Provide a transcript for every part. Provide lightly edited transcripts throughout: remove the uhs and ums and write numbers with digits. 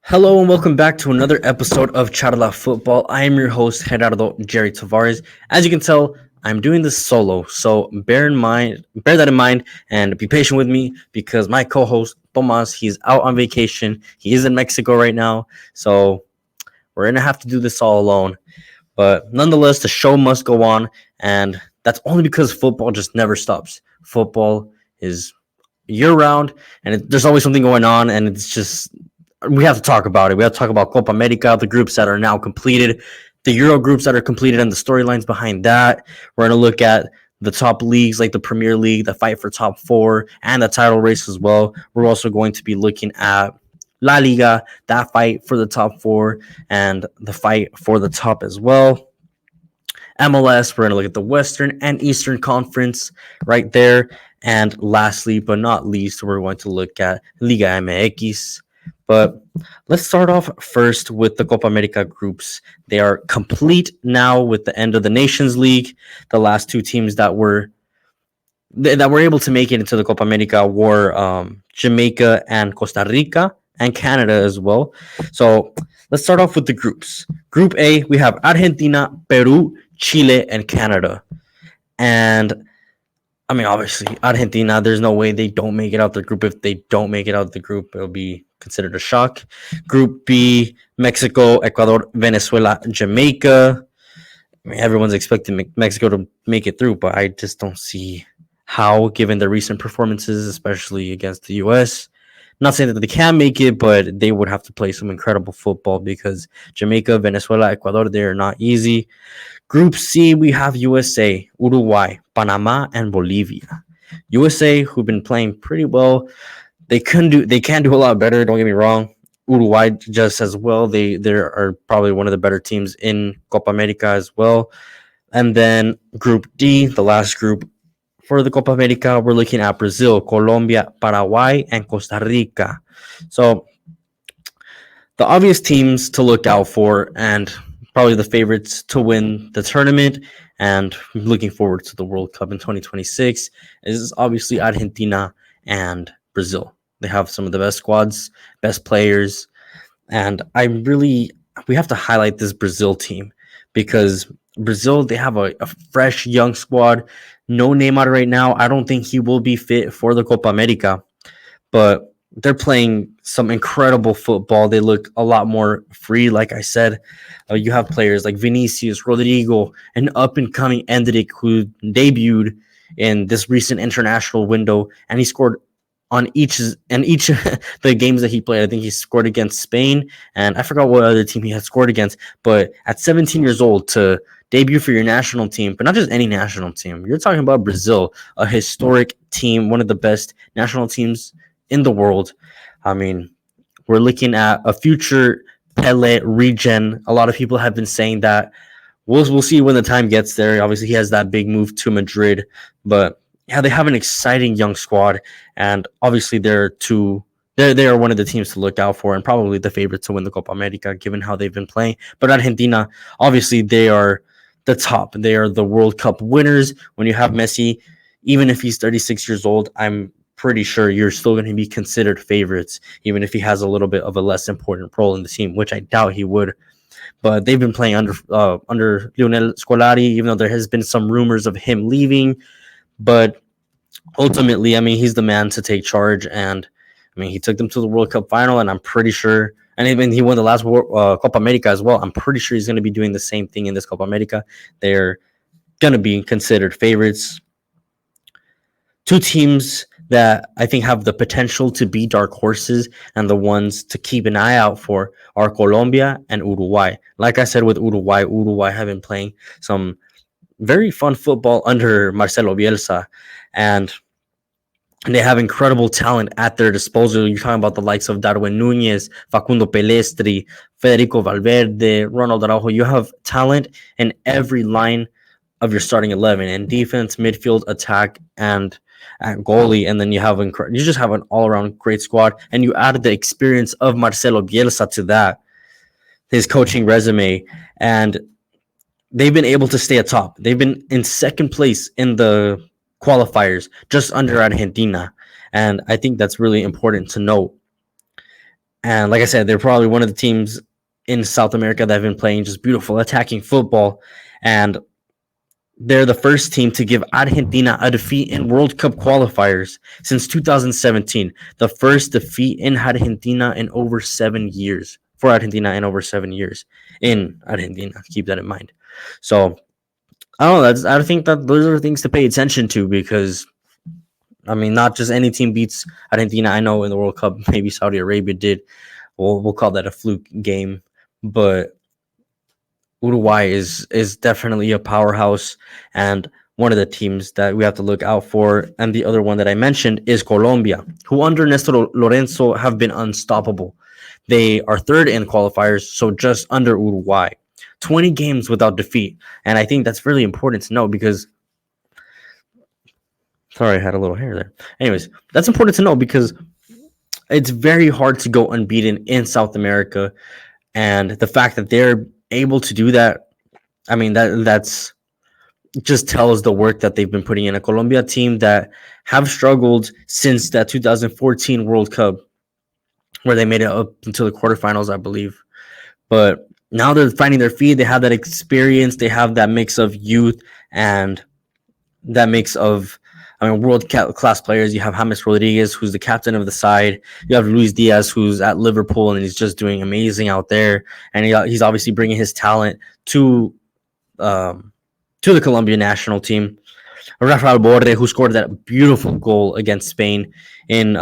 Hello and welcome back to another episode of CharlaFootball. I am your host, Gerardo Tavares. As you can tell, I'm doing this solo, so bear that in mind, and be patient with me because my co-host Tomas, he's out on vacation. He is in Mexico right now, so we're gonna have to do this all alone. But nonetheless, the show must go on, and that's only because football just never stops. Football is year round, and there's always something going on, and it's just we have to talk about it. We have to talk about Copa America, the groups that are now completed, the Euro groups that are completed, and the storylines behind that. We're going to look at the top leagues like the Premier League, the fight for top four, and the title race as well. We're also going to be looking at La Liga, that fight for the top four, and the fight for the top as well. MLS, we're going to look at the Western and Eastern Conference right there. And lastly, but not least, we're going to look at Liga MX. But let's start off first with the Copa America groups. They are complete now with the end of the Nations League. The last two teams that were able to make it into the Copa America were Jamaica and Costa Rica and Canada as well. So let's start off with the groups. Group A, we have Argentina, Peru, Chile, and Canada. And I mean, obviously, Argentina, there's no way they don't make it out the group. If they don't make it out the group, it'll be considered a shock. Group B, Mexico, Ecuador, Venezuela, Jamaica. I mean, everyone's expecting Mexico to make it through, but I just don't see how, given their recent performances, especially against the U.S. Not saying that they can make it, but they would have to play some incredible football because Jamaica, Venezuela, Ecuador, they are not easy. Group C, we have USA, Uruguay, Panama, and Bolivia. USA, who've been playing pretty well, they can do a lot better. Don't get me wrong. Uruguay just as well. They are probably one of the better teams in Copa America as well. And then Group D, the last group for the Copa America, we're looking at Brazil, Colombia, Paraguay, and Costa Rica. So the obvious teams to look out for and probably the favorites to win the tournament and looking forward to the World Cup in 2026 is obviously Argentina and Brazil. They have some of the best squads, best players, and we have to highlight this Brazil team because Brazil, they have a fresh young squad. No Neymar right now. I don't think he will be fit for the Copa America, but they're playing some incredible football. They look a lot more free. Like I said, you have players like Vinicius, Rodrigo, and up-and-coming Endrick, who debuted in this recent international window, and he scored on each the games that he played. I think he scored against Spain, and I forgot what other team he had scored against. But at 17 years old, to debut for your national team, but not just any national team. You're talking about Brazil, a historic team, one of the best national teams in the world. I mean, we're looking at a future Pele regen. A lot of people have been saying that. We'll see when the time gets there. Obviously, he has that big move to Madrid, but yeah, they have an exciting young squad, and obviously they are one of the teams to look out for, and probably the favorite to win the Copa America, given how they've been playing. But Argentina, obviously, they are the top. They are the World Cup winners. When you have Messi, even if he's 36 years old, I'm pretty sure you're still going to be considered favorites, even if he has a little bit of a less important role in the team, which I doubt he would. But they've been playing under Lionel Scolari, even though there has been some rumors of him leaving. But ultimately, I mean, he's the man to take charge, and I mean, he took them to the World Cup final, and I'm pretty sure, and even he won the last Copa America as well. I'm pretty sure he's going to be doing the same thing in this Copa America. They're going to be considered favorites. Two teams that I think have the potential to be dark horses and the ones to keep an eye out for are Colombia and Uruguay. Like I said, with Uruguay have been playing some very fun football under Marcelo Bielsa, and they have incredible talent at their disposal. You're talking about the likes of Darwin Nunez, Facundo Pelestri, Federico Valverde, Ronald Araujo. You have talent in every line of your starting 11, in defense, midfield, attack, and at goalie, and then you just have an all-around great squad, and you added the experience of Marcelo Bielsa to that, his coaching resume, and they've been able to stay atop. They've been in second place in the qualifiers, just under Argentina, and I think that's really important to note. And like I said, they're probably one of the teams in South America that have been playing just beautiful attacking football. And they're the first team to give Argentina a defeat in World Cup qualifiers since 2017. The first defeat in Argentina in over 7 years. For Argentina in over 7 years in Argentina. Keep that in mind. So I don't know. I think that those are things to pay attention to because I mean, not just any team beats Argentina. I know in the World Cup, maybe Saudi Arabia did. We'll call that a fluke game, but Uruguay is definitely a powerhouse and one of the teams that we have to look out for. And the other one that I mentioned is Colombia, who under Nestor Lorenzo have been unstoppable. They are third in qualifiers, so just under Uruguay. 20 games without defeat. And I think that's really important to know because sorry, I had a little hair there. Anyways, that's important to know because it's very hard to go unbeaten in South America. And the fact that they're able to do that, I mean, that's just tells the work that they've been putting in. A Colombia team that have struggled since that 2014 World Cup, where they made it up until the quarterfinals, I believe. But now they're finding their feet. They have that experience. They have that mix of youth and that mix of, I mean, world class players. You have James Rodriguez, who's the captain of the side. You have Luis Diaz, who's at Liverpool, and he's just doing amazing out there. And he's obviously bringing his talent to the Colombian national team. Rafael Borre, who scored that beautiful goal against Spain in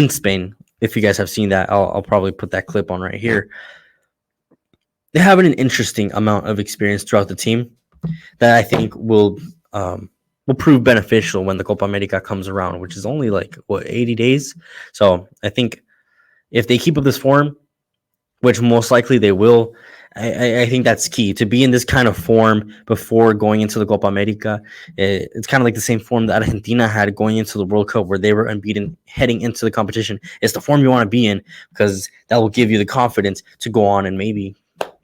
Spain. If you guys have seen that, I'll probably put that clip on right here. They have an interesting amount of experience throughout the team that I think will prove beneficial when the Copa America comes around, which is only 80 days. So I think if they keep up this form, which most likely they will, I think that's key to be in this kind of form before going into the Copa America. It's kind of like the same form that Argentina had going into the World Cup, where they were unbeaten heading into the competition. It's the form you want to be in because that will give you the confidence to go on and maybe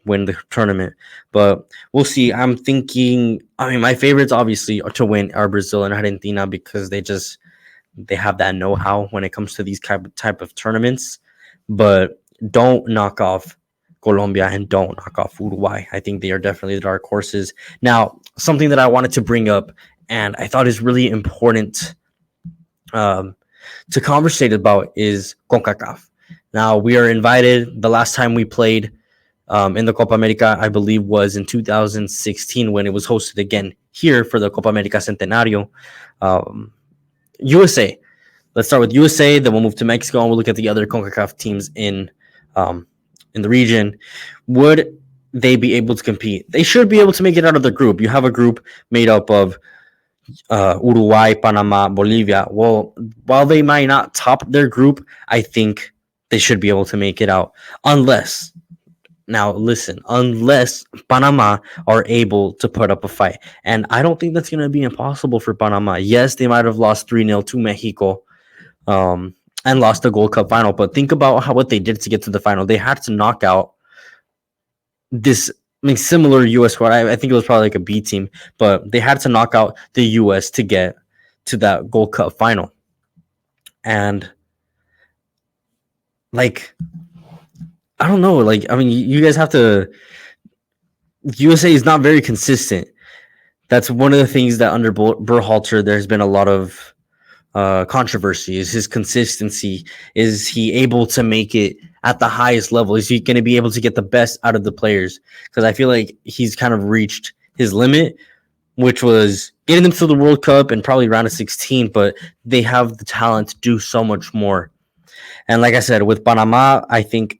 win the tournament. But we'll see. I'm thinking, I mean, my favorites obviously are to win are Brazil and Argentina because they have that know-how when it comes to these type of tournaments. But don't knock off Colombia and don't knock off Uruguay. I think they are definitely the dark horses. Now, something that I wanted to bring up and I thought is really important to conversate about is CONCACAF. Now, we are invited. The last time we played in the Copa America, I believe, was in 2016 when it was hosted again here for the Copa America Centenario. USA. Let's start with USA, then we'll move to Mexico, and we'll look at the other CONCACAF teams in the region. Would they be able to compete? They should be able to make it out of the group. You have a group made up of Uruguay, Panama, Bolivia. Well, while they might not top their group, I think they should be able to make it out. Unless Panama are able to put up a fight. And I don't think that's going to be impossible for Panama. Yes, they might have lost 3-0 to Mexico. And lost the Gold Cup final. But think about what they did to get to the final. They had to knock out this similar U.S. squad. I think it was probably like a B team, but they had to knock out the U.S. to get to that Gold Cup final. And I don't know. I mean, you guys have to. USA is not very consistent. That's one of the things that under Berhalter, there's been a lot of controversy. Is his consistency. Is he able to make it at the highest level? Is he going to be able to get the best out of the players? Because I feel like he's kind of reached his limit, which was getting them to the World Cup and probably round of 16, but they have the talent to do so much more. And like I said, with Panama, I think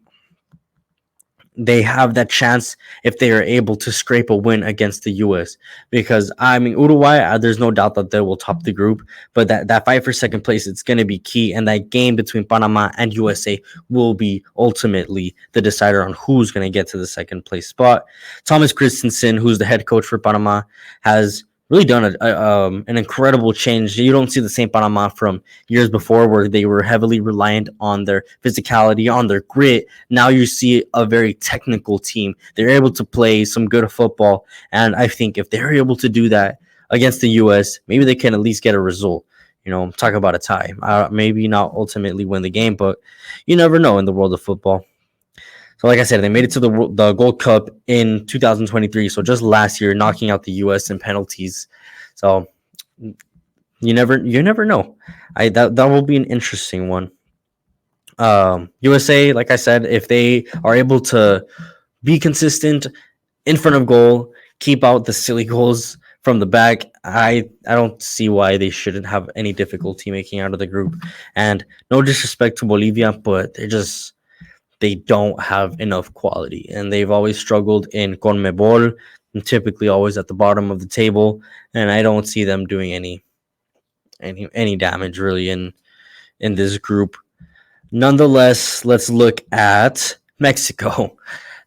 they have that chance if they are able to scrape a win against the U.S. Because, I mean, Uruguay, there's no doubt that they will top the group, but that fight for second place, it's going to be key, and that game between Panama and USA will be ultimately the decider on who's going to get to the second place spot. Thomas Christensen, who's the head coach for Panama, has really done an incredible change. You don't see the same Panama from years before where they were heavily reliant on their physicality, on their grit. Now you see a very technical team. They're able to play some good football. And I think if they're able to do that against the U.S., maybe they can at least get a result. talk about a tie. Maybe not ultimately win the game, but you never know in the world of football. So, like I said, they made it to the Gold Cup in 2023. So just last year, knocking out the U.S. in penalties. So you never know. That will be an interesting one. USA, like I said, if they are able to be consistent in front of goal, keep out the silly goals from the back, I don't see why they shouldn't have any difficulty making out of the group. And no disrespect to Bolivia, but they don't have enough quality, and they've always struggled in CONMEBOL, and typically always at the bottom of the table. And I don't see them doing any damage really in this group. Nonetheless, let's look at Mexico.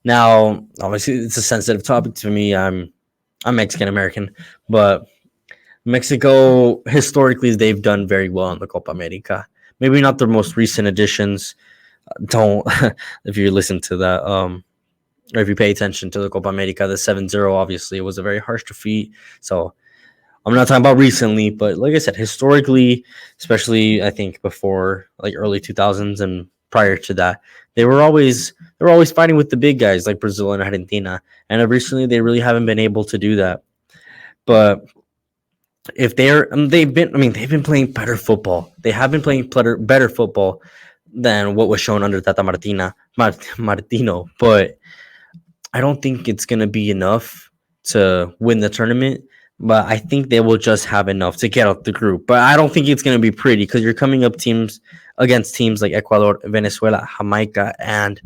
Now, obviously, it's a sensitive topic to me. I'm Mexican American, but Mexico historically they've done very well in the Copa America. Maybe not their most recent additions. Don't if you listen to that, or if you pay attention to the Copa America, the 7-0, obviously it was a very harsh defeat. So I'm not talking about recently, but like I said, historically, especially I think before like early 2000s and prior to that, they were always fighting with the big guys like Brazil and Argentina, and recently they really haven't been able to do that. But if they've been playing better football. They have been playing better football than what was shown under Tata Martino, but I don't think it's gonna be enough to win the tournament. But I think they will just have enough to get out the group. But I don't think it's gonna be pretty because you're coming up teams against teams like Ecuador, Venezuela, Jamaica, and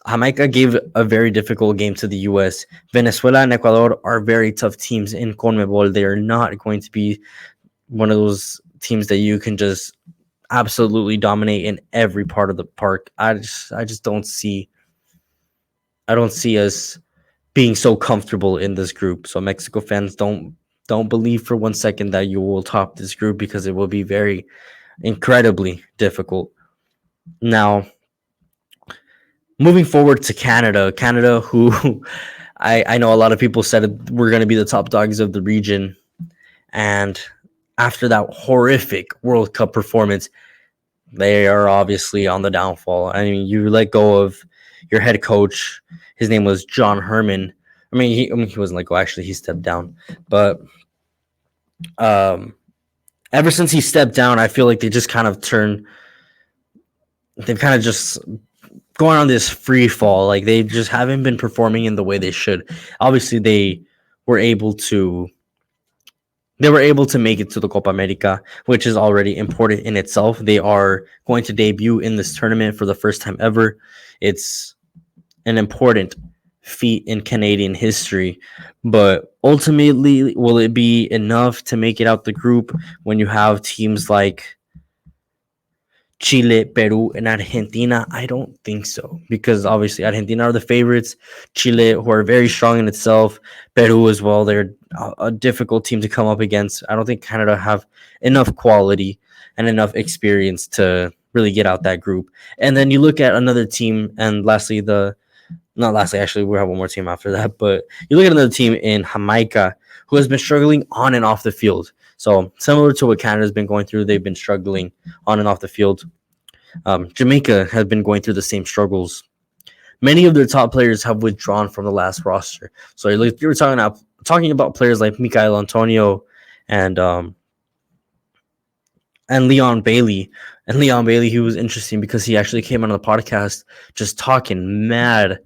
Jamaica gave a very difficult game to the U.S. Venezuela and Ecuador are very tough teams in CONMEBOL. They are not going to be one of those teams that you can just absolutely dominate in every part of the park. I just don't see us being so comfortable in this group. So Mexico fans don't believe for 1 second that you will top this group because it will be very incredibly difficult. Now, moving forward to Canada, who I know a lot of people said we're going to be the top dogs of the region, and after that horrific World Cup performance, they are obviously on the downfall. I mean, you let go of your head coach. His name was John Herman. He wasn't let go. Actually, he stepped down. But ever since he stepped down, I feel like they just kind of they've kind of just going on this free fall. Like they just haven't been performing in the way they should. Obviously, they were able to make it to the Copa America, which is already important in itself. They are going to debut in this tournament for the first time ever. It's an important feat in Canadian history, but ultimately, will it be enough to make it out the group when you have teams like Chile, Peru, and Argentina? I don't think so, because obviously Argentina are the favorites. Chile, who are very strong in itself, Peru as well. They're a difficult team to come up against. I don't think Canada have enough quality and enough experience to really get out that group. And then you look at another team, and actually, we have one more team after that, but you look at another team in Jamaica who has been struggling on and off the field. So similar to what Canada's been going through, they've been struggling on and off the field. Jamaica has been going through the same struggles. Many of their top players have withdrawn from the last roster. So you were talking about players like Mikael Antonio and Leon Bailey. And Leon Bailey, he was interesting because he actually came on the podcast just talking mad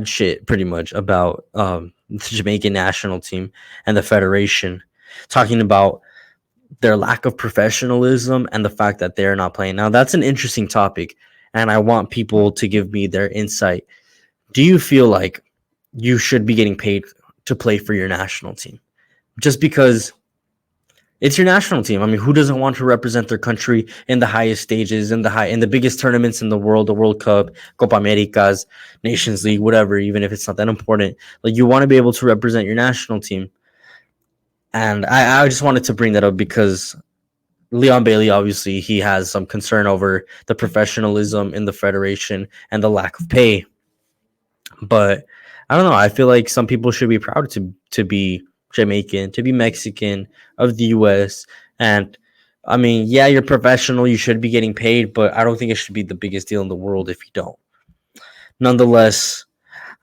shit pretty much about the Jamaican national team and the federation, talking about their lack of professionalism and the fact that they're not playing. Now, that's an interesting topic, and I want people to give me their insight. Do you feel like you should be getting paid to play for your national team just because it's your national team? I mean, who doesn't want to represent their country in the highest stages, in the biggest tournaments in the world, the World Cup, Copa Americas, Nations League, whatever, even if it's not that important? Like, you want to be able to represent your national team. And I just wanted to bring that up because Leon Bailey, obviously, he has some concern over the professionalism in the federation and the lack of pay. But I don't know. I feel like some people should be proud to be Jamaican, to be Mexican, of the US. And I mean, yeah, you're professional, you should be getting paid, but I don't think it should be the biggest deal in the world if you don't. Nonetheless,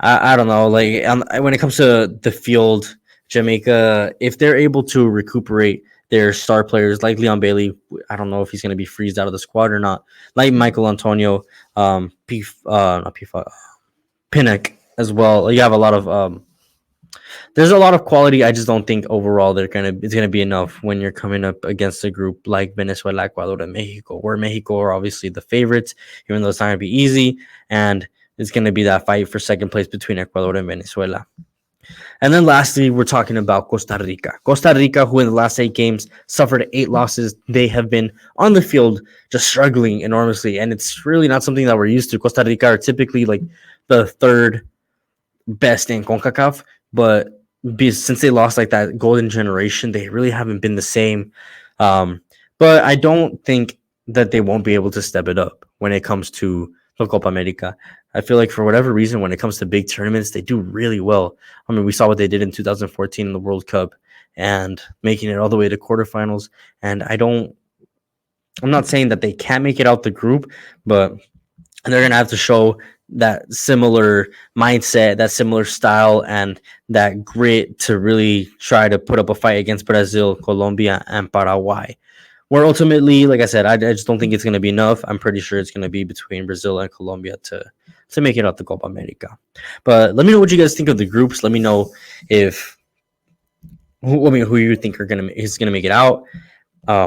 I don't know. Like when it comes to the field, Jamaica, if they're able to recuperate their star players like Leon Bailey, I don't know if he's going to be freezed out of the squad or not. Like Michael Antonio, not P, Pinnock as well. You have a lot of there's a lot of quality. I just don't think overall it's gonna be enough when you're coming up against a group like Venezuela, Ecuador, and Mexico, where Mexico are obviously the favorites, even though it's not gonna be easy, and it's gonna be that fight for second place between Ecuador and Venezuela. And then lastly, we're talking about Costa Rica. Costa Rica, who in the last 8 games suffered 8 losses, they have been on the field just struggling enormously, and it's really not something that we're used to. Costa Rica are typically like the third best in CONCACAF, but since they lost like that golden generation, they really haven't been the same. But I don't think that they won't be able to step it up when it comes to the Copa America. I feel like for whatever reason, when it comes to big tournaments, they do really well. I mean, we saw what they did in 2014 in the World Cup and making it all the way to quarterfinals. And I'm not saying that they can't make it out the group, but they're going to have to show that similar mindset, that similar style, and that grit to really try to put up a fight against Brazil, Colombia, and Paraguay. Where ultimately, like I said, I just don't think it's going to be enough. I'm pretty sure it's going to be between Brazil and Colombia to make it out the Copa America. But let me know what you guys think of the groups. Let me know who you think is going to make it out.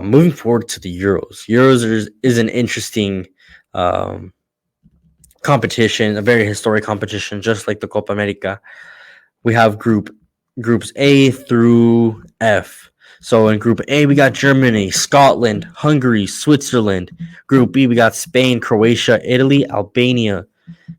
Moving forward to the Euros. Euros is an interesting competition, a very historic competition, just like the Copa America. We have groups A through F. So in Group A, we got Germany, Scotland, Hungary, Switzerland. Group B, we got Spain, Croatia, Italy, Albania.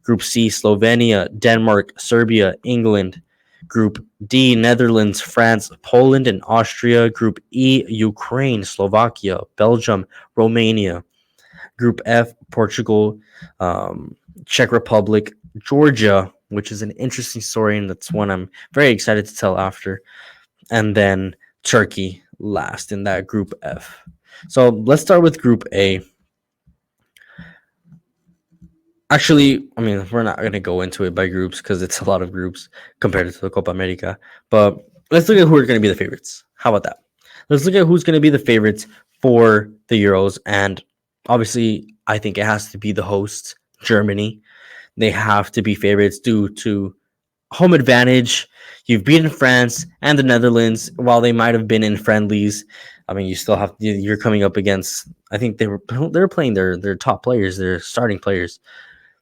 Group C, Slovenia, Denmark, Serbia, England. Group D, Netherlands, France, Poland, and Austria. Group E, Ukraine, Slovakia, Belgium, Romania. Group F, Portugal, Czech Republic, Georgia, which is an interesting story, and that's one I'm very excited to tell after. And then Turkey last in that Group F. So let's start with Group A. Actually, I mean, we're not going to go into it by groups because it's a lot of groups compared to the Copa America. But let's look at who are going to be the favorites. How about that? Let's look at who's going to be the favorites for the Euros. And obviously, I think it has to be the hosts, Germany. They have to be favorites due to home advantage. You've beaten France and the Netherlands while they might have been in friendlies. I mean, you're coming up against, I think they were playing their top players, their starting players.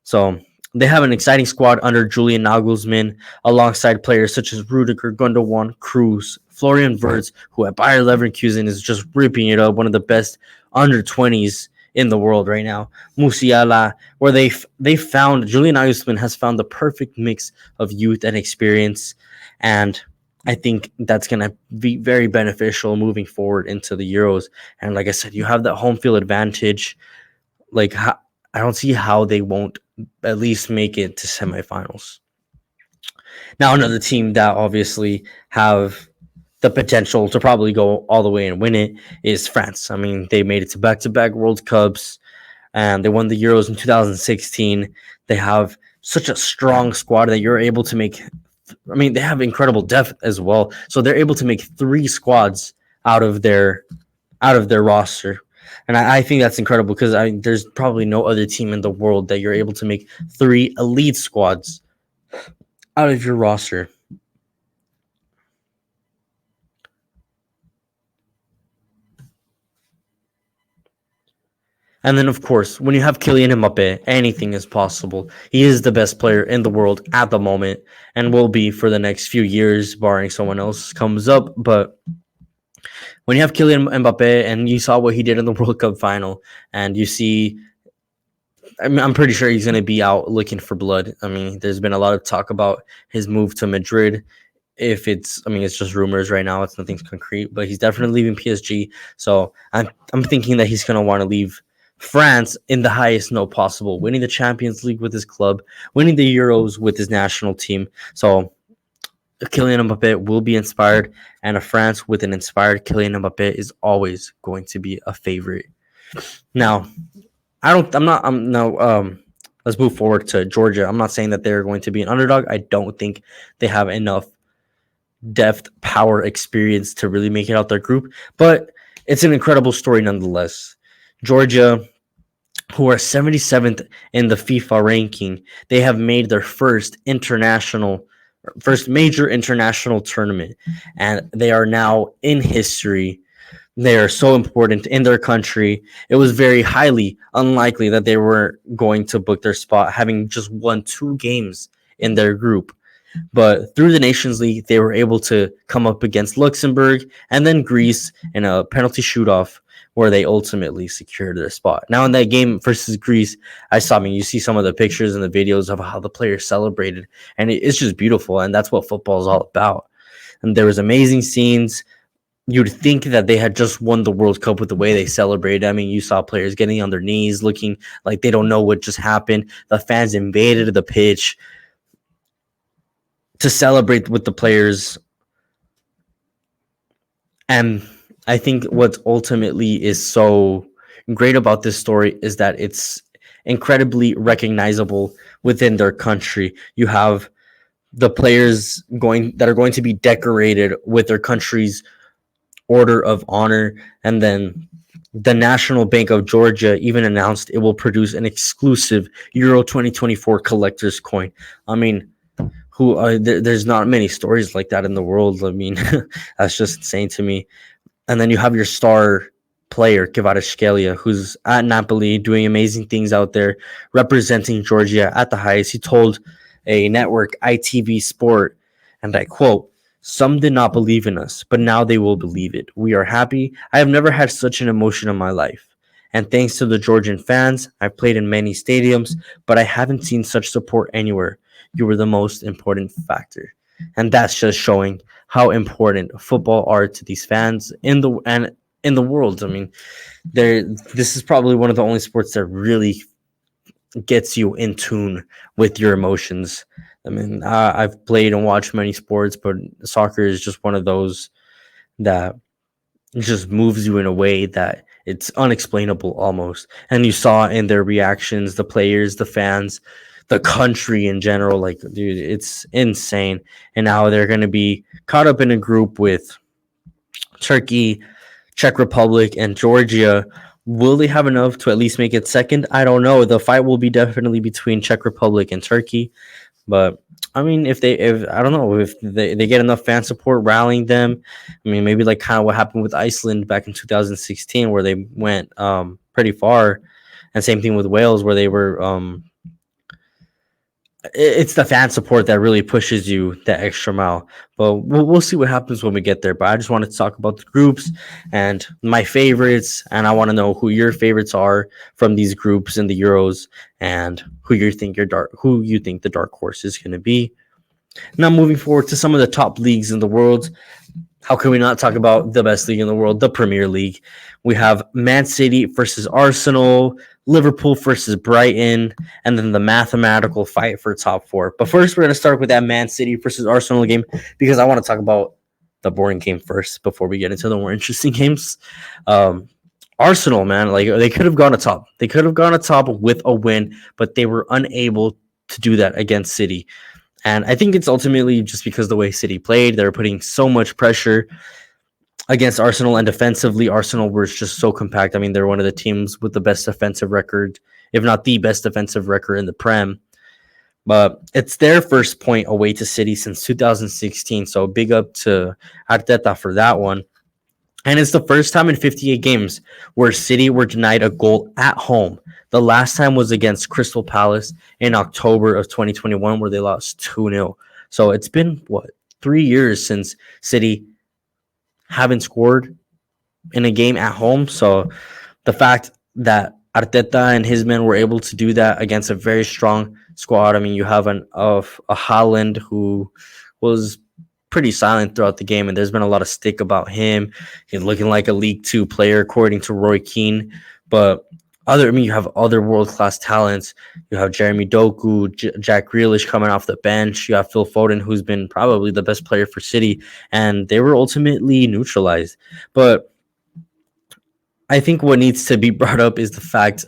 So they have an exciting squad under Julian Nagelsmann, alongside players such as Rudiger, Gundogan, Cruz, Florian Wirtz, who at Bayer Leverkusen is just ripping it up, one of the best under 20s in the world right now. Musiala, where they found, Julian Nagelsmann has found the perfect mix of youth and experience, and I think that's going to be very beneficial moving forward into the Euros. And like I said, you have that home field advantage. Like, I don't see how they won't at least make it to semifinals. Now, another team that obviously have the potential to probably go all the way and win it is France. I mean, they made it to back-to-back World Cups, and they won the Euros in 2016. They have such a strong squad that you're able to make. I mean, they have incredible depth as well, so they're able to make 3 squads out of their roster. And I think that's incredible because there's probably no other team in the world that you're able to make 3 elite squads out of your roster. And then, of course, when you have Kylian Mbappe, anything is possible. He is the best player in the world at the moment and will be for the next few years, barring someone else comes up. But when you have Kylian Mbappe and you saw what he did in the World Cup final, and you see, I mean, I'm pretty sure he's going to be out looking for blood. I mean, there's been a lot of talk about his move to Madrid. It's just rumors right now. It's nothing concrete, but he's definitely leaving PSG. So I'm thinking that he's going to want to leave France in the highest note possible, winning the Champions League with his club, winning the Euros with his national team. So Kylian Mbappe will be inspired, and a France with an inspired Kylian Mbappe is always going to be a favorite. Now, I don't. I'm not. I'm no. Let's move forward to Georgia. I'm not saying that they're going to be an underdog. I don't think they have enough depth, power, experience to really make it out their group, but it's an incredible story nonetheless. Georgia, who are 77th in the FIFA ranking, they have made their first major international tournament, and they are now in history. They are so important in their country. It was very highly unlikely that they were going to book their spot, having just won 2 games in their group. But through the Nations League, they were able to come up against Luxembourg and then Greece in a penalty shoot-off where they ultimately secured their spot. Now, in that game versus Greece, you see some of the pictures and the videos of how the players celebrated, and it's just beautiful, and that's what football is all about. And there was amazing scenes. You'd think that they had just won the World Cup with the way they celebrated. I mean, you saw players getting on their knees, looking like they don't know what just happened. The fans invaded the pitch to celebrate with the players. And I think what ultimately is so great about this story is that it's incredibly recognizable within their country. You have the players that are going to be decorated with their country's Order of Honor, and then the National Bank of Georgia even announced it will produce an exclusive Euro 2024 collector's coin. I mean, there's not many stories like that in the world. I mean, that's just insane to me. And then you have your star player, Kvaratskhelia, who's at Napoli doing amazing things out there, representing Georgia at the highest. He told a network, ITV Sport, and I quote, "Some did not believe in us, but now they will believe it. We are happy. I have never had such an emotion in my life. And thanks to the Georgian fans, I've played in many stadiums, but I haven't seen such support anywhere. You were the most important factor." And that's just showing how important football are to these fans in the world. I mean, this is probably one of the only sports that really gets you in tune with your emotions. I mean, I've played and watched many sports, but soccer is just one of those that just moves you in a way that it's unexplainable almost. And you saw in their reactions, the players, the fans, the country in general, like, dude, it's insane. And now they're going to be caught up in a group with Turkey, Czech Republic, and Georgia. Will they have enough to at least make it second? I don't know. The fight will be definitely between Czech Republic and Turkey. But I mean, if I don't know, if they get enough fan support rallying them, I mean, maybe like kind of what happened with Iceland back in 2016, where they went pretty far, and same thing with Wales, where they were. It's the fan support that really pushes you that extra mile. But we'll see what happens when we get there. But I just wanted to talk about the groups and my favorites, and I want to know who your favorites are from these groups in the Euros, and who you think the dark horse is going to be. Now, moving forward to some of the top leagues in the world. How can we not talk about the best league in the world, the Premier League? We have Man City versus Arsenal, Liverpool versus Brighton, and then the mathematical fight for top 4. But first, we're going to start with that Man City versus Arsenal game, because I want to talk about the boring game first before we get into the more interesting games. Arsenal, man, like, they could have gone atop. They could have gone atop with a win, but they were unable to do that against City. And I think it's ultimately just because the way City played. They were putting so much pressure against Arsenal, and defensively, Arsenal were just so compact. I mean, they're one of the teams with the best defensive record, if not the best defensive record in the Prem. But it's their first point away to City since 2016, so big up to Arteta for that one. And it's the first time in 58 games where City were denied a goal at home. The last time was against Crystal Palace in October of 2021, where they lost 2-0. So it's been, 3 years since City haven't scored in a game at home. So the fact that Arteta and his men were able to do that against a very strong squad. I mean, you have a Haaland who was pretty silent throughout the game, and there's been a lot of stick about him. He's looking like a League Two player, according to Roy Keane. But you have other world class talents. You have Jeremy Doku, Jack Grealish coming off the bench. You have Phil Foden, who's been probably the best player for City, and they were ultimately neutralized. But I think what needs to be brought up is the fact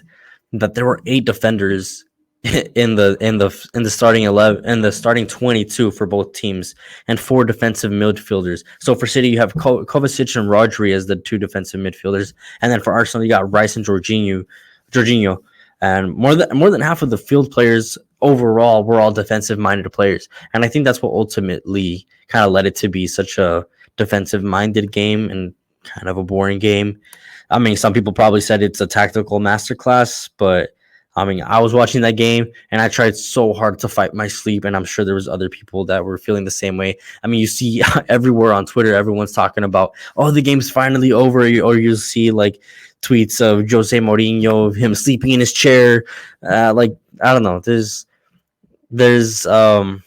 that there were 8 defenders in the starting 11, in the starting 22 for both teams, and 4 defensive midfielders. So for City, you have Kovacic and Rodri as the 2 defensive midfielders, and then for Arsenal, you got Rice and Jorginho, and more than half of the field players overall were all defensive minded players, and I think that's what ultimately kind of led it to be such a defensive minded game and kind of a boring game. I mean, some people probably said it's a tactical masterclass, but I mean, I was watching that game and I tried so hard to fight my sleep, and I'm sure there was other people that were feeling the same way. I mean, you see everywhere on Twitter, everyone's talking about, oh, the game's finally over, or you see like tweets of Jose Mourinho, him sleeping in his chair. Like, I don't know. There's at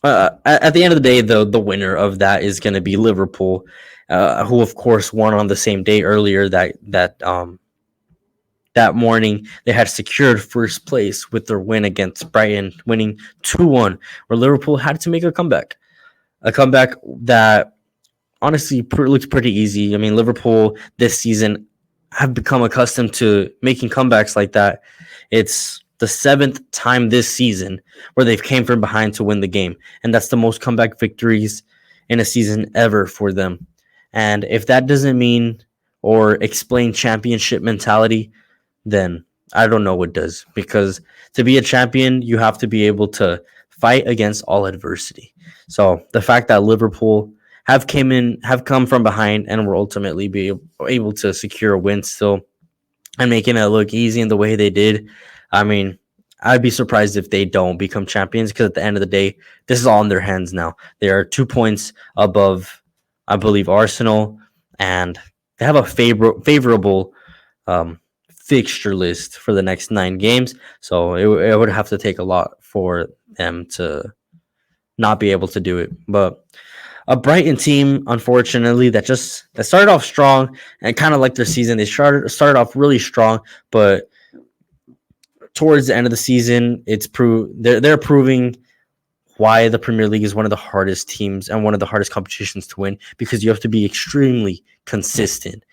the end of the day, the winner of that is going to be Liverpool, who of course won on the same day earlier that morning. They had secured first place with their win against Brighton, winning 2-1, where Liverpool had to make a comeback. A comeback that honestly looked pretty easy. I mean, Liverpool this season have become accustomed to making comebacks like that. It's the 7th time this season where they've came from behind to win the game, and that's the most comeback victories in a season ever for them. And if that doesn't mean or explain championship mentality, then I don't know what does. Because to be a champion, you have to be able to fight against all adversity. So the fact that Liverpool have come from behind and were ultimately be able to secure a win still and making it look easy in the way they did, I mean, I'd be surprised if they don't become champions, because at the end of the day, this is all in their hands now. They are 2 points above, I believe, Arsenal, and they have a favorable fixture list for the next 9 games. So it would have to take a lot for them to not be able to do it. But a Brighton team, unfortunately, that started off strong, and kind of like their season, they started off really strong, but towards the end of the season, they're proving why the Premier League is one of the hardest teams and one of the hardest competitions to win, because you have to be extremely consistent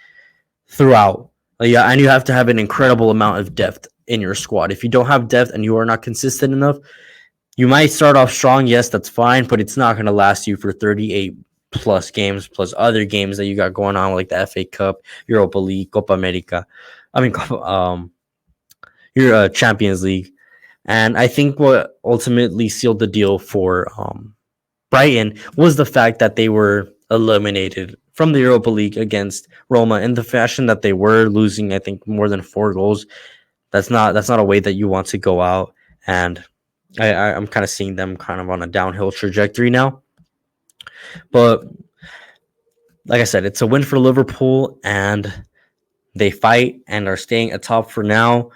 throughout. Yeah, and you have to have an incredible amount of depth in your squad. If you don't have depth and you are not consistent enough, you might start off strong. Yes, that's fine, but it's not going to last you for 38 plus games, plus other games that you got going on, like the FA Cup, Europa League, Copa America. I mean, your Champions League. And I think what ultimately sealed the deal for Brighton was the fact that they were eliminated from the Europa League against Roma in the fashion that they were, losing, I think, more than 4 goals. That's not a way that you want to go out. And I'm kind of seeing them kind of on a downhill trajectory now. But like I said, it's a win for Liverpool, and they fight and are staying atop for now.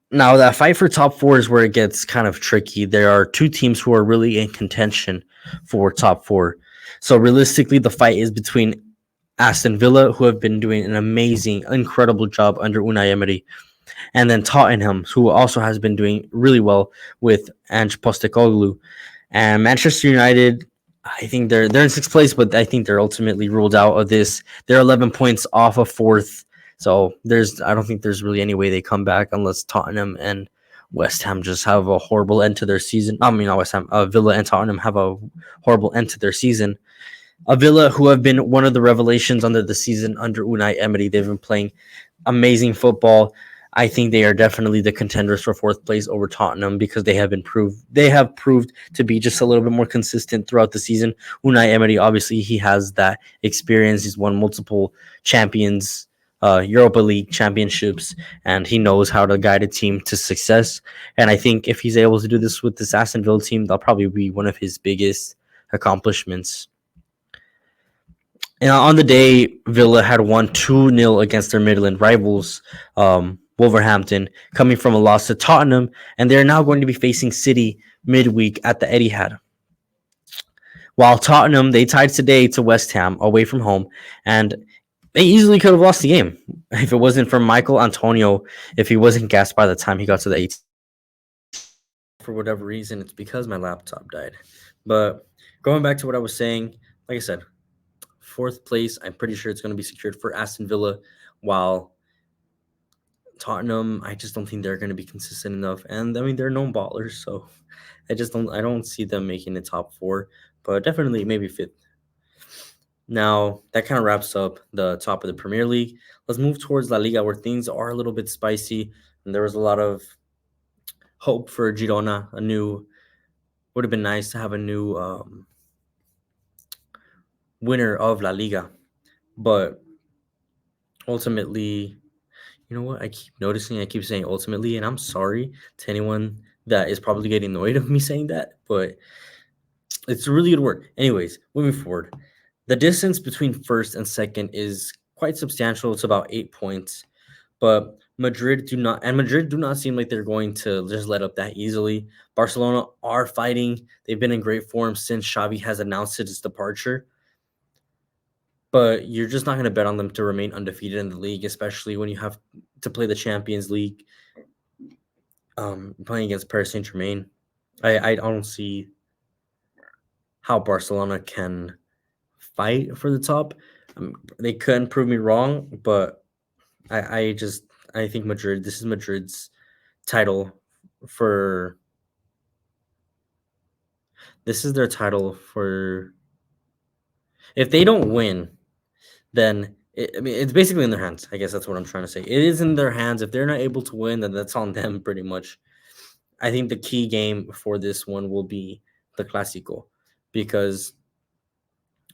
Now, that fight for top 4 is where it gets kind of tricky. There are 2 teams who are really in contention for top 4. So realistically, the fight is between Aston Villa, who have been doing an amazing, incredible job under Unai Emery, and then Tottenham, who also has been doing really well with Ange Postecoglou. And Manchester United, I think they're in 6th place, but I think they're ultimately ruled out of this. They're 11 points off of 4th. So I don't think there's really any way they come back unless Tottenham and West Ham just have a horrible end to their season. I mean, not West Ham. Villa and Tottenham have a horrible end to their season. Villa, who have been one of the revelations under the season under Unai Emery, they've been playing amazing football. I think they are definitely the contenders for 4th place over Tottenham, because they have proved to be just a little bit more consistent throughout the season. Unai Emery, obviously, he has that experience. He's won multiple Europa League championships, and he knows how to guide a team to success. And I think if he's able to do this with this Aston Villa team, that'll probably be one of his biggest accomplishments. And on the day, Villa had won 2-0 against their Midland rivals, Wolverhampton, coming from a loss to Tottenham, and they're now going to be facing City midweek at the Etihad. While Tottenham, they tied today to West Ham away from home, and they easily could have lost the game if it wasn't for Michael Antonio. If he wasn't gassed by the time he got to the 18. For whatever reason, it's because my laptop died. But going back to what I was saying, like I said, fourth place, I'm pretty sure it's going to be secured for Aston Villa, while Tottenham, I just don't think they're going to be consistent enough. And I mean, they're known ballers, so I don't see them making the top four, but definitely maybe fifth. Now, that kind of wraps up the top of the Premier League. Let's move towards La Liga, where things are a little bit spicy, and there was a lot of hope for Girona. Would have been nice to have a new winner of La Liga, but ultimately, you know what? I keep saying ultimately, and I'm sorry to anyone that is probably getting annoyed of me saying that, but it's really good work. Anyways, moving forward, the distance between first and second is quite substantial. It's about 8 points, but Madrid do not seem like they're going to just let up that easily. Barcelona are fighting. They've been in great form since Xavi has announced his departure. But you're just not going to bet on them to remain undefeated in the league, especially when you have to play the Champions League, playing against Paris Saint-Germain. I don't see how Barcelona can fight for the top. They couldn't prove me wrong, but I think Madrid. This is Madrid's title for. This is their title for. If they don't win, then it's basically in their hands. I guess that's what I'm trying to say. It is in their hands. If they're not able to win, then that's on them pretty much. I think the key game for this one will be the Clásico, because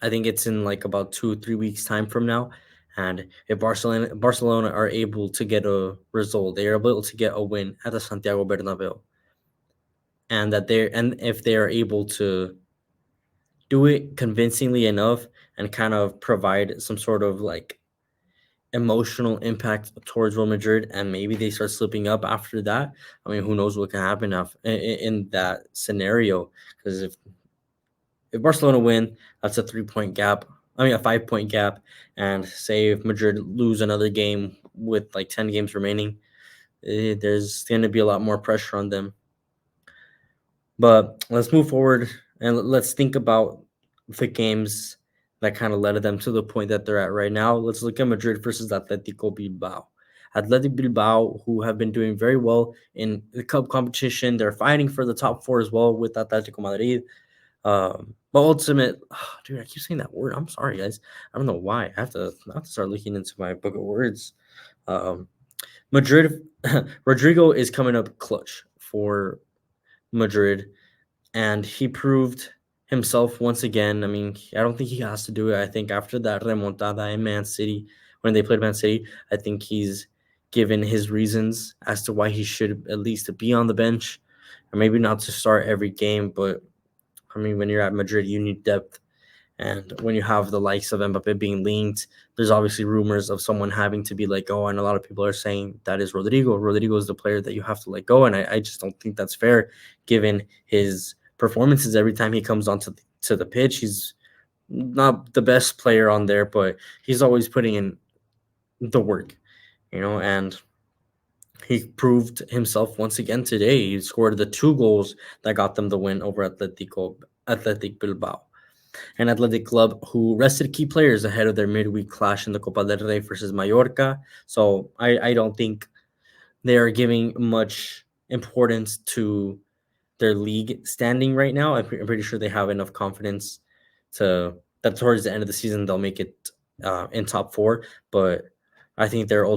I think it's in like about 2-3 weeks time from now. And if Barcelona are able to get a result, they are able to get a win at the Santiago Bernabeu, and if they are able to do it convincingly enough and kind of provide some sort of like emotional impact towards Real Madrid, and maybe they start slipping up after that. I mean, who knows what can happen in that scenario? Because if Barcelona win, that's a 3-point gap. I mean, a 5-point gap. And say if Madrid lose another game with like 10 games remaining, there's going to be a lot more pressure on them. But let's move forward and let's think about the games that kind of led them to the point that they're at right now. Let's look at Madrid versus Atletico Bilbao. Athletic Bilbao, who have been doing very well in the cup competition, they're fighting for the top four as well with Atletico Madrid. But dude, I keep saying that word. I'm sorry, guys. I don't know why. I have to start looking into my book of words. Madrid, Rodrigo is coming up clutch for Madrid, and he proved himself once again. I mean, I don't think he has to do it. I think after that remontada in Man City, when they played Man City, I think he's given his reasons as to why he should at least be on the bench, or maybe not to start every game, but I mean, when you're at Madrid, you need depth. And when you have the likes of Mbappe being linked, there's obviously rumors of someone having to be let go. And a lot of people are saying that is Rodrigo. Rodrigo is the player that you have to let go. And I just don't think that's fair, given his performances every time he comes onto the pitch. He's not the best player on there, but he's always putting in the work, and he proved himself once again today. He scored the 2 goals that got them the win over Athletic Bilbao, an Athletic club who rested key players ahead of their midweek clash in the Copa del Rey versus Mallorca. So I don't think they are giving much importance to their league standing right now. I'm pretty sure they have enough confidence that towards the end of the season they'll make it in top 4. But I think they're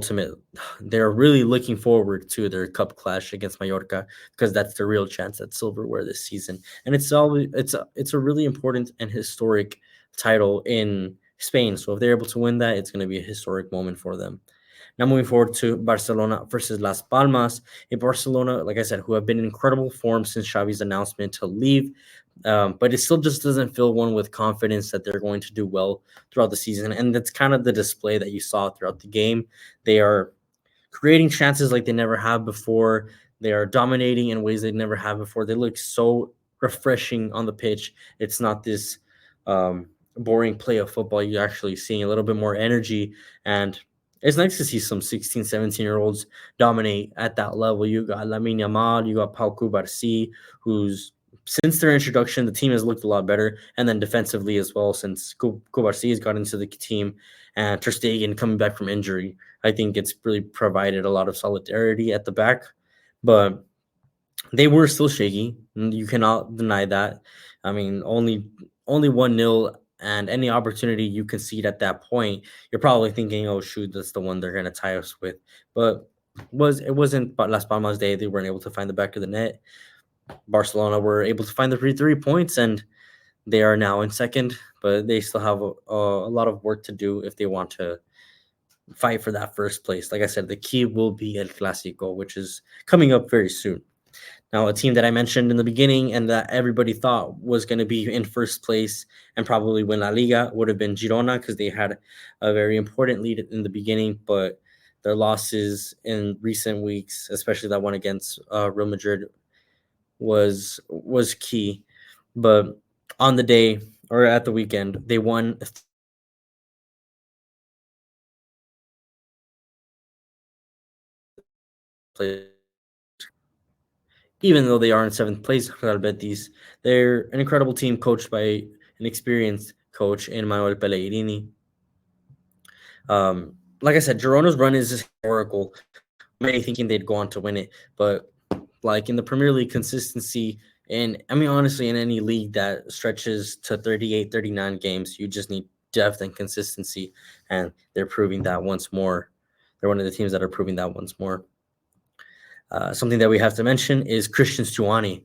really looking forward to their cup clash against Mallorca, because that's the real chance at silverware this season. And it's a really important and historic title in Spain. So if they're able to win that, it's going to be a historic moment for them. Now moving forward to Barcelona versus Las Palmas. In Barcelona, like I said, who have been in incredible form since Xavi's announcement to leave. But it still just doesn't fill one with confidence that they're going to do well throughout the season. And that's kind of the display that you saw throughout the game. They are creating chances like they never have before. They are dominating in ways they never have before. They look so refreshing on the pitch. It's not this boring play of football. You're actually seeing a little bit more energy, and it's nice to see some 16, 17-year-olds dominate at that level. You got Lamine Yamal, you got Pau Cubarsí, who's since their introduction, the team has looked a lot better, and then defensively as well, since Cubarsí has got into the team, and Ter Stegen coming back from injury. I think it's really provided a lot of solidarity at the back, but they were still shaky. You cannot deny that. I mean, only 1-0, and any opportunity you concede at that point, you're probably thinking, "Oh shoot, that's the one they're gonna tie us with." But it wasn't Las Palmas Day. They weren't able to find the back of the net. Barcelona were able to find the 3 points, and they are now in second. But they still have a lot of work to do if they want to fight for that first place. Like I said, the key will be El Clásico, which is coming up very soon. Now, a team that I mentioned in the beginning and that everybody thought was going to be in first place and probably win La Liga would have been Girona, because they had a very important lead in the beginning, but their losses in recent weeks, especially that one against Real Madrid, was key. But on the day, or at the weekend, they won place. Even though they are in seventh place, Real Betis, they're an incredible team coached by an experienced coach in Manuel Pellegrini. Like I said, Girona's run is historical. Many thinking they'd go on to win it, but like in the Premier League, consistency, and I mean, honestly, in any league that stretches to 38, 39 games, you just need depth and consistency, and they're proving that once more. They're one of the teams that are proving that once more. Something that we have to mention is Christian Stuani,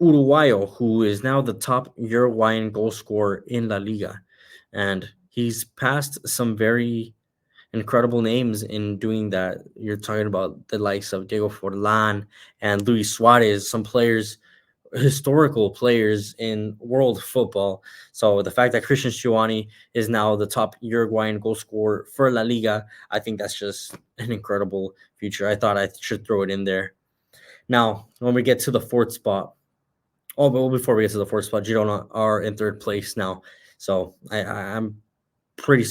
Uruguayo, who is now the top Uruguayan goal scorer in La Liga. And he's passed some very incredible names in doing that. You're talking about the likes of Diego Forlan and Luis Suarez, some players, historical players in world football. So the fact that Christian Stuani is now the top Uruguayan goal scorer for La Liga, I think that's just an incredible future. I thought I should throw it in there. Now, when we get to the fourth spot, but before we get to the fourth spot, Girona are in third place now. So I'm pretty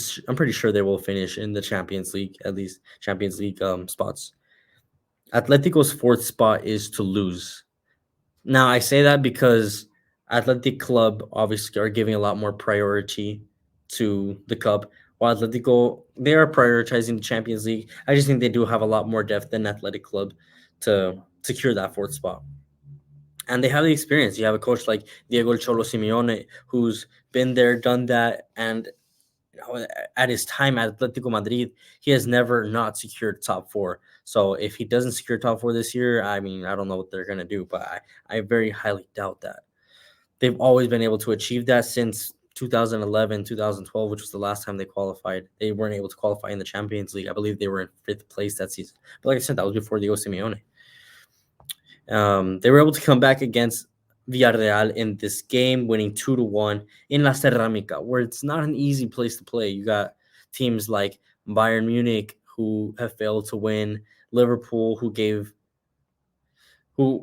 sure they will finish in the Champions League, at least Champions League spots. Atletico's fourth spot is to lose. Now I say that because Athletic Club obviously are giving a lot more priority to the cup, while Atletico, they are prioritizing the Champions League. I just think they do have a lot more depth than Athletic Club to secure that fourth spot. And they have the experience. You have a coach like Diego El Cholo Simeone, who's been there, done that, and at his time at Atletico Madrid, he has never not secured top four. So if he doesn't secure top four this year, I mean, I don't know what they're gonna do, but I very highly doubt that. They've always been able to achieve that since 2011, 2012, which was the last time they qualified. They weren't able to qualify in the Champions League. I believe they were in fifth place that season. But like I said, that was before Diego Simeone. They were able to come back against Villarreal in this game, winning 2-1 in La Ceramica, where it's not an easy place to play. You got teams like Bayern Munich, who have failed to win, Liverpool, who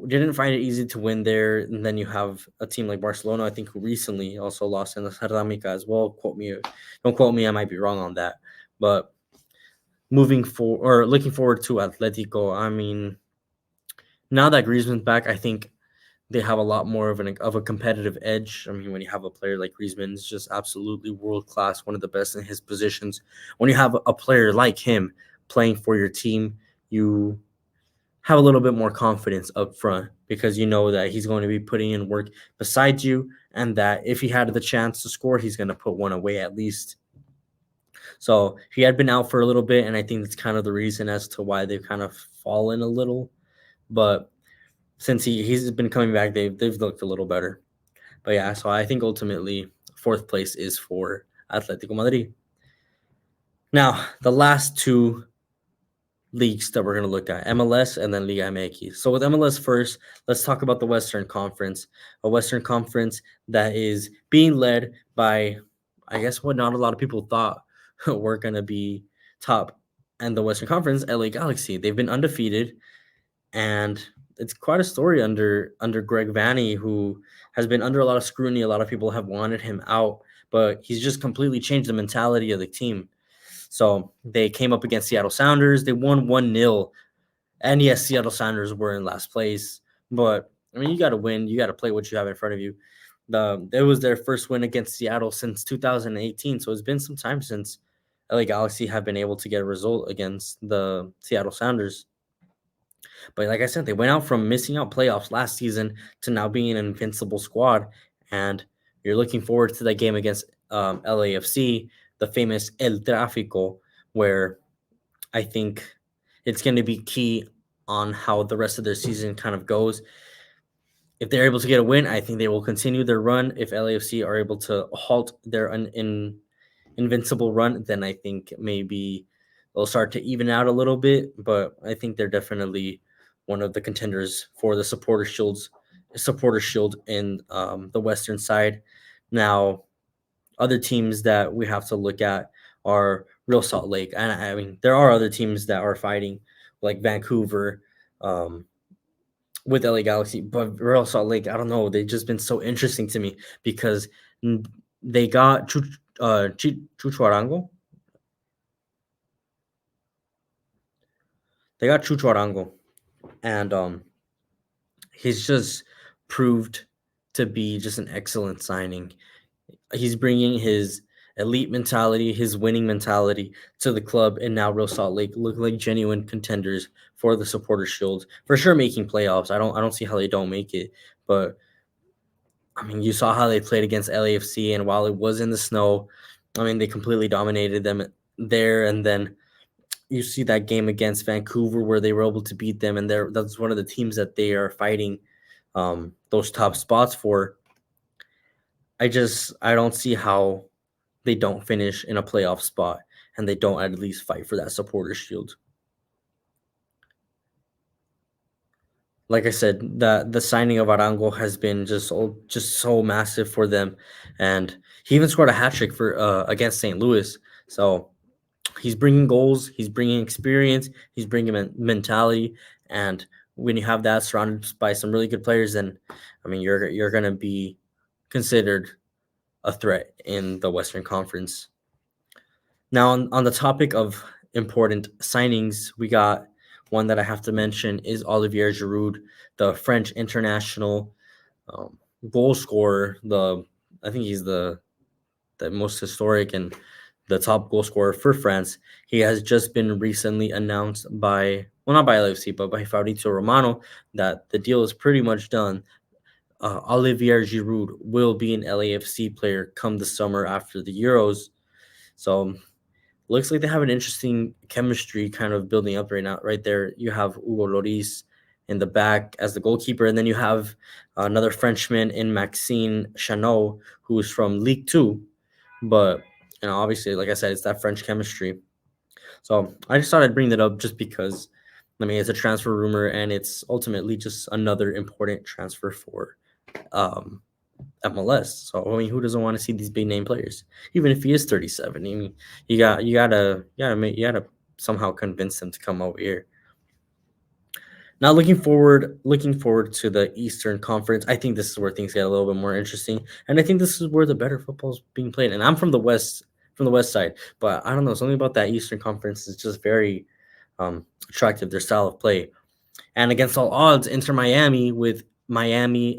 didn't find it easy to win there, and then you have a team like Barcelona, I think, who recently also lost in La Ceramica as well. Don't quote me, I might be wrong on that. But looking forward to Atletico, I mean, now that Griezmann's back, I think they have a lot more of a competitive edge. I mean, when you have a player like Griezmann, is just absolutely world class, one of the best in his positions. When you have a player like him playing for your team, you have a little bit more confidence up front, because you know that he's going to be putting in work beside you, and that if he had the chance to score, he's going to put one away at least. So he had been out for a little bit, and I think that's kind of the reason as to why they've kind of fallen a little. But since he's been coming back, they've looked a little better. But yeah, so I think ultimately fourth place is for Atletico Madrid. Now, the last two leagues that we're going to look at, MLS and then Liga MX. So with MLS first, let's talk about the Western Conference, a Western Conference that is being led by, I guess, what not a lot of people thought were going to be top. And the Western Conference, LA Galaxy, they've been undefeated, and it's quite a story under Greg Vanney, who has been under a lot of scrutiny. A lot of people have wanted him out, but he's just completely changed the mentality of the team. So they came up against Seattle Sounders. They won 1-0. And yes, Seattle Sounders were in last place. But I mean, you got to win. You got to play what you have in front of you. It was their first win against Seattle since 2018. So it's been some time since LA Galaxy have been able to get a result against the Seattle Sounders. But like I said, they went out from missing out playoffs last season to now being an invincible squad. And you're looking forward to that game against LAFC, the famous El Tráfico, where I think it's going to be key on how the rest of their season kind of goes. If they're able to get a win, I think they will continue their run. If LAFC are able to halt their invincible run, then I think maybe they'll start to even out a little bit. But I think they're definitely one of the contenders for the supporter shield in the western side. Now, other teams that we have to look at are Real Salt Lake, and I mean there are other teams that are fighting, like Vancouver, with LA Galaxy, but Real Salt Lake, I don't know, they've just been so interesting to me because they got Chucho Arango. They got Chucho Arango, and he's just proved to be just an excellent signing. He's bringing his elite mentality, his winning mentality to the club, and now Real Salt Lake look like genuine contenders for the Supporter Shield, for sure making playoffs. I don't see how they don't make it, but I mean, you saw how they played against LAFC, and while it was in the snow, I mean, they completely dominated them there. And then you see that game against Vancouver where they were able to beat them, and that's one of the teams that they are fighting those top spots for. I don't see how they don't finish in a playoff spot and they don't at least fight for that supporter shield. Like I said, the signing of Arango has been just so massive for them, and he even scored a hat trick for against St. Louis. So he's bringing goals, he's bringing experience, he's bringing mentality, and when you have that surrounded by some really good players, then I mean you're gonna be considered a threat in the Western Conference. Now, on the topic of important signings, we got one that I have to mention is Olivier Giroud, the French international um, goal scorer. I think he's the most historic and the top goal scorer for France. He has just been recently announced by, well, not by LFC, but by Fabrizio Romano, that the deal is pretty much done. Olivier Giroud will be an LAFC player come the summer after the Euros. So looks like they have an interesting chemistry kind of building up right now. Right there, you have Hugo Lloris in the back as the goalkeeper, and then you have another Frenchman in Maxime Chanot, who is from League Two. But obviously, like I said, it's that French chemistry. So I just thought I'd bring that up just because, I mean, it's a transfer rumor, and it's ultimately just another important transfer for um, MLS. So I mean, who doesn't want to see these big name players? Even if he is 37, I mean, you gotta somehow convince them to come over here. Now, looking forward to the Eastern Conference. I think this is where things get a little bit more interesting, and I think this is where the better football is being played. And I'm from the west side, but I don't know, something about that Eastern Conference is just very attractive. Their style of play. And against all odds, Inter Miami with Messi,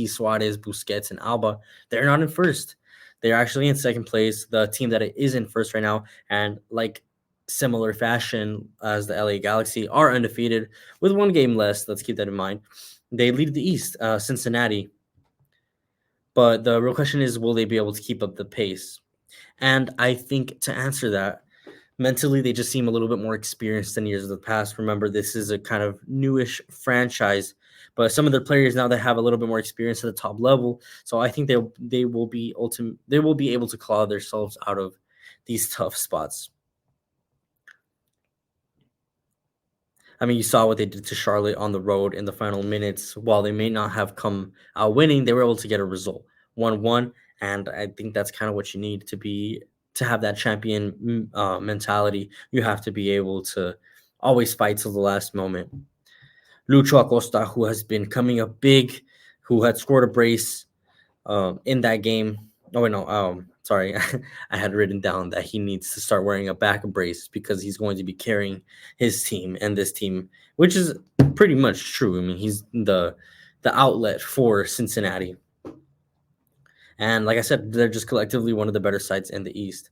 Suarez, Busquets, and Alba, they're not in first. They're actually in second place. The team that is in first right now, and like similar fashion as the LA Galaxy, are undefeated with one game less. Let's keep that in mind. They lead the East, Cincinnati. But the real question is, will they be able to keep up the pace? And I think to answer that, mentally, they just seem a little bit more experienced than years of the past. Remember, this is a kind of newish franchise, but some of the players now that have a little bit more experience at the top level. So I think they will be able to claw themselves out of these tough spots. I mean, you saw what they did to Charlotte on the road in the final minutes. While they may not have come out winning, they were able to get a result, 1-1, and I think that's kind of what you need to have that champion mentality. You have to be able to always fight till the last moment. Lucho Acosta, who has been coming up big, who had scored a brace in that game. Oh wait, no. Sorry, I had written down that he needs to start wearing a back brace because he's going to be carrying his team and this team, which is pretty much true. I mean, he's the outlet for Cincinnati, and like I said, they're just collectively one of the better sides in the East.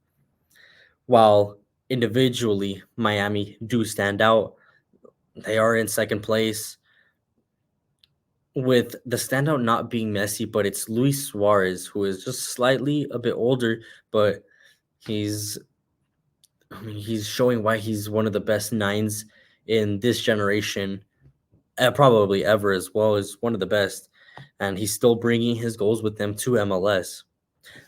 While individually, Miami do stand out. They are in second place, with the standout not being Messi, but it's Luis Suarez, who is just slightly a bit older, but he's he's showing why he's one of the best nines in this generation, probably ever, as well as one of the best, and he's still bringing his goals with them to MLS.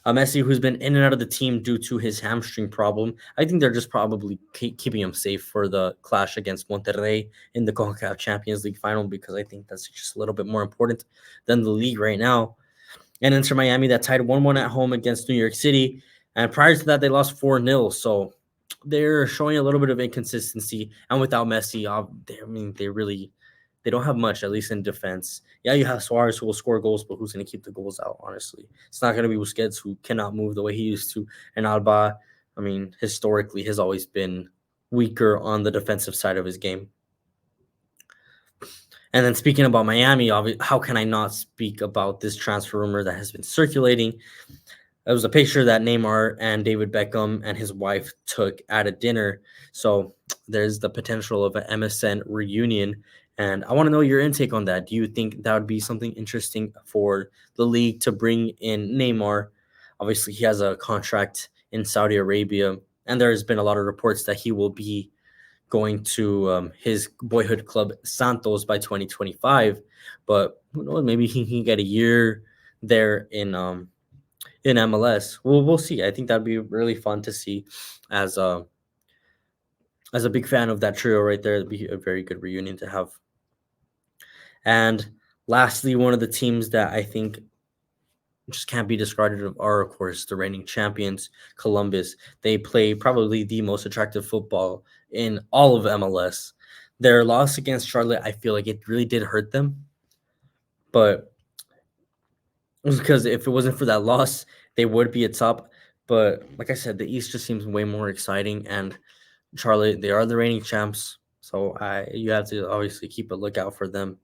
Messi, who's been in and out of the team due to his hamstring problem, I think they're just probably keeping him safe for the clash against Monterrey in the CONCACAF Champions League final, because I think that's just a little bit more important than the league right now. And Inter Miami, that tied 1-1 at home against New York City, and prior to that they lost 4-0. So they're showing a little bit of inconsistency, and without Messi, they don't have much, at least in defense. Yeah, you have Suarez, who will score goals, but who's going to keep the goals out, honestly? It's not going to be Busquets, who cannot move the way he used to. And Alba, I mean, historically, has always been weaker on the defensive side of his game. And then speaking about Miami, how can I not speak about this transfer rumor that has been circulating? It was a picture that Neymar and David Beckham and his wife took at a dinner. So there's the potential of an MSN reunion. And I want to know your intake on that. Do you think that would be something interesting for the league to bring in Neymar? Obviously, he has a contract in Saudi Arabia, and there's been a lot of reports that he will be going to his boyhood club Santos by 2025. But who knows? Maybe he can get a year there in MLS. We'll see. I think that'd be really fun to see. As a big fan of that trio right there, it'd be a very good reunion to have. And lastly, one of the teams that I think just can't be discarded are, of course, the reigning champions, Columbus. They play probably the most attractive football in all of MLS. Their loss against Charlotte, I feel like it really did hurt them. But because if it wasn't for that loss, they would be atop. But like I said, the East just seems way more exciting. And Charlotte, they are the reigning champs. So you have to obviously keep a lookout for them.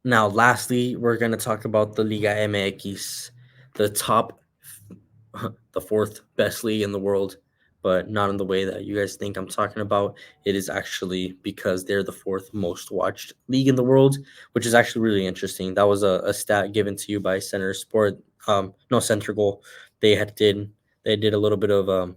Now, lastly, we're going to talk about the Liga MX, the the fourth best league in the world, but not in the way that you guys think I'm talking about. It is actually because they're the fourth most watched league in the world, which is actually really interesting. That was a stat given to you by Center Sport. No, Center Goal. They did a little bit of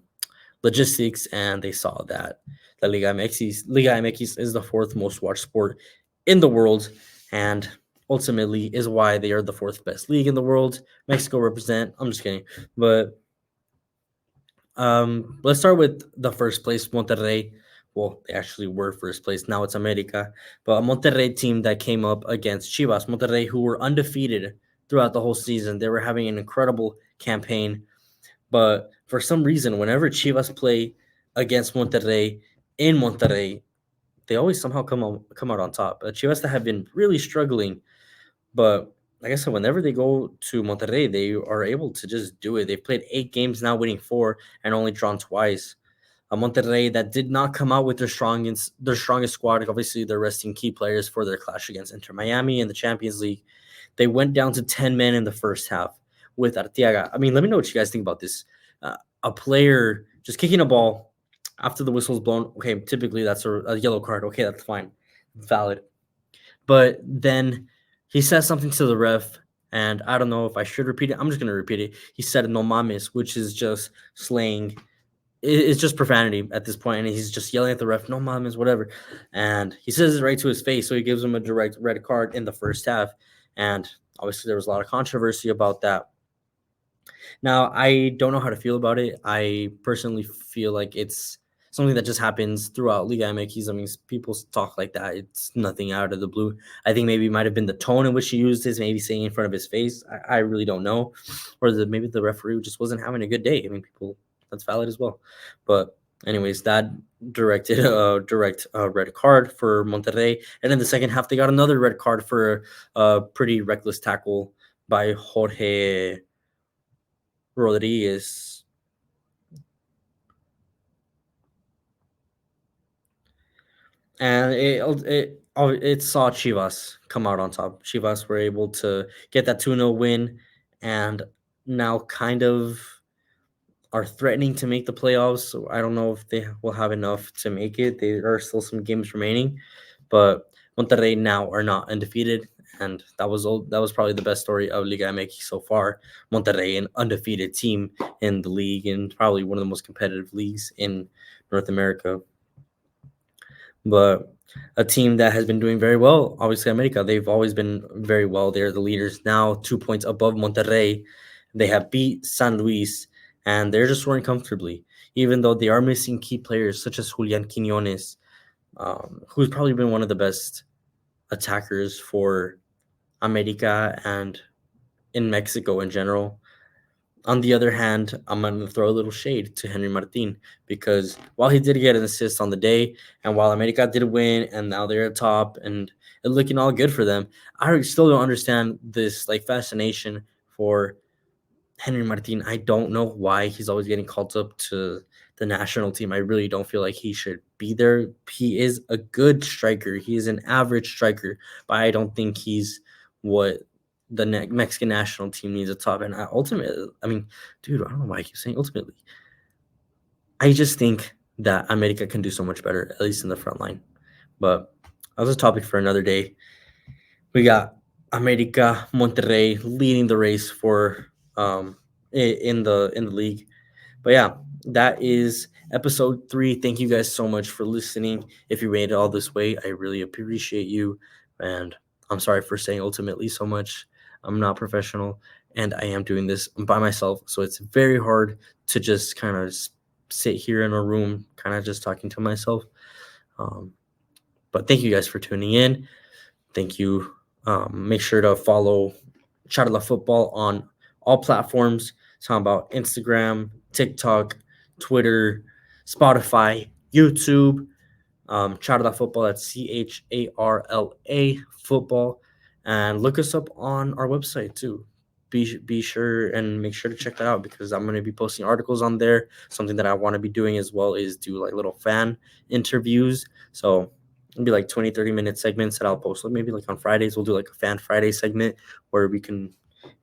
logistics, and they saw that the Liga MX is the fourth most watched sport in the world, and ultimately is why they are the fourth best league in the world. Mexico represent. I'm just kidding, but let's start with the first place, Monterrey. Well, they actually were first place. Now it's America, but a Monterrey team that came up against Chivas. Monterrey, who were undefeated throughout the whole season, they were having an incredible campaign. But for some reason, whenever Chivas play against Monterrey in Monterrey, they always somehow come out on top. Chivas that have been really struggling, but like I said, whenever they go to Monterrey, they are able to just do it. They've played 8 games now, winning 4 and only drawn twice. A Monterrey that did not come out with their strongest squad. Obviously, they're resting key players for their clash against Inter Miami in the Champions League. They went down to 10 men in the first half with Arteaga. I mean, let me know what you guys think about this. A player just kicking a ball after the whistle's blown. Okay, typically that's a yellow card. Okay, that's fine. Valid. But then he says something to the ref, and I don't know if I should repeat it. I'm just going to repeat it. He said no mames, which is just slang. It's just profanity at this point, and he's just yelling at the ref, no mames, whatever. And he says it right to his face, so he gives him a direct red card in the first half. And obviously there was a lot of controversy about that. Now, I don't know how to feel about it. I personally feel like it's something that just happens throughout Liga MX. I mean, people talk like that. It's nothing out of the blue. I think maybe it might have been the tone in which he used this, maybe saying in front of his face. I really don't know. Or maybe the referee just wasn't having a good day. I mean, that's valid as well. But Anyways, that directed a direct red card for Monterrey, and in the second half they got another red card for a pretty reckless tackle by Jorge Rodriguez. And it saw Chivas come out on top. Chivas were able to get that 2-0 win, and now kind of are threatening to make the playoffs. So I don't know if they will have enough to make it. There are still some games remaining, but Monterrey now are not undefeated, and that was probably the best story of Liga MX so far. Monterrey, an undefeated team in the league, and probably one of the most competitive leagues in North America. But a team that has been doing very well, obviously America, they've always been very well. They're the leaders now, 2 points above Monterrey. They have beat San Luis, and they're just running comfortably, even though they are missing key players such as Julian Quinones, who's probably been one of the best attackers for America and in Mexico in general. On the other hand, I'm going to throw a little shade to Henry Martin because while he did get an assist on the day, and while America did win, and now they're at top, and it's looking all good for them, I still don't understand this like fascination for Henry Martin. I don't know why he's always getting called up to the national team. I really don't feel like he should be there. He is a good striker. He is an average striker, but I don't think he's what the Mexican national team needs at top. And ultimately, I mean, dude, I don't know why I keep saying ultimately. I just think that America can do so much better, at least in the front line. But that was a topic for another day. We got America Monterrey leading the race for in the league. But yeah, that is episode 3. Thank you guys so much for listening. If you made it all this way, I really appreciate you. And I'm sorry for saying ultimately so much. I'm not professional, and I am doing this by myself. So it's very hard to just kind of sit here in a room, kind of just talking to myself. But thank you guys for tuning in. Thank you. Make sure to follow CharlaFootball on all platforms. Talking about Instagram, TikTok, Twitter, Spotify, YouTube. CharlaFootball, that's CHARLA football. And look us up on our website too. Be sure and make sure to check that out because I'm going to be posting articles on there. Something that I want to be doing as well is do like little fan interviews. So it'll be like 20-30 minute segments that I'll post. Like maybe like on Fridays, we'll do like a fan Friday segment where we can,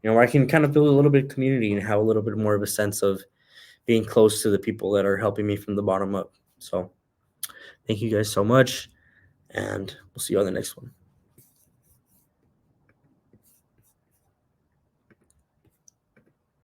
where I can kind of build a little bit of community and have a little bit more of a sense of being close to the people that are helping me from the bottom up. So thank you guys so much, and we'll see you on the next one.